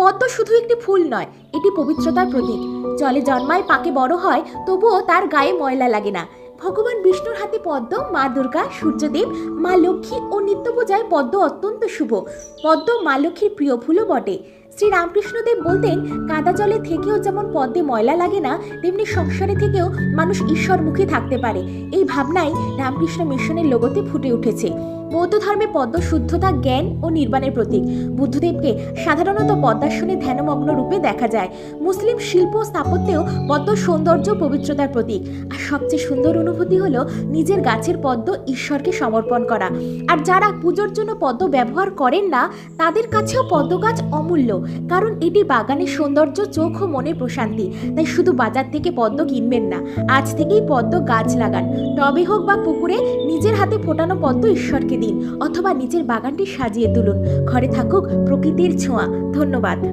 পদ্ম শুধু একটি ফুল নয়, এটি পবিত্রতার প্রতীক। জলে জন্মায়, পাকে বড় হয়, তবুও তার গায়ে ময়লা লাগে না। ভগবান বিষ্ণুর হাতে পদ্ম, মা দুর্গা, সূর্যদেব, মা লক্ষ্মী ও নিত্য পূজায় পদ্ম অত্যন্ত শুভ। পদ্ম মা লক্ষ্মীর প্রিয় ফুলও বটে। শ্রী রামকৃষ্ণদেব বলতেন, কাদা জলে থেকেও যেমন পদ্মে ময়লা লাগে না, তেমনি সংসারে থেকেও মানুষ ঈশ্বরমুখী থাকতে পারে। এই ভাবনাই রামকৃষ্ণ মিশনের লোগোতে ফুটে উঠেছে। বৌদ্ধ ধর্মে পদ্ম শুদ্ধতা, জ্ঞান ও নির্বাণের প্রতীক। বুদ্ধদেবকে সাধারণত পদ্মাসনে ধ্যানমগ্ন রূপে দেখা যায়। মুসলিম শিল্প ও স্থাপত্যেও পদ্ম সৌন্দর্য, পবিত্রতার প্রতীক। আর সবচেয়ে সুন্দর অনুভূতি হলো নিজের গাছের পদ্ম ঈশ্বরকে সমর্পণ করা। আর যারা পুজোর জন্য পদ্ম ব্যবহার করেন না, তাদের কাছেও পদ্ম গাছ অমূল্য, কারণ এটি বাগানের সৌন্দর্য, চোখ ও মনের প্রশান্তি। তাই শুধু বাজার থেকে পদ্ম কিনবেন না, আজ থেকেই পদ্ম গাছ লাগান। টবে হোক বা পুকুরে নিজের হাতে ফোটানো পদ্ম ঈশ্বরকে দিন, অথবা নিজের বাগানটি সাজিয়ে তুলুন। ঘরে থাকুক প্রকৃতির ছোঁয়া। ধন্যবাদ।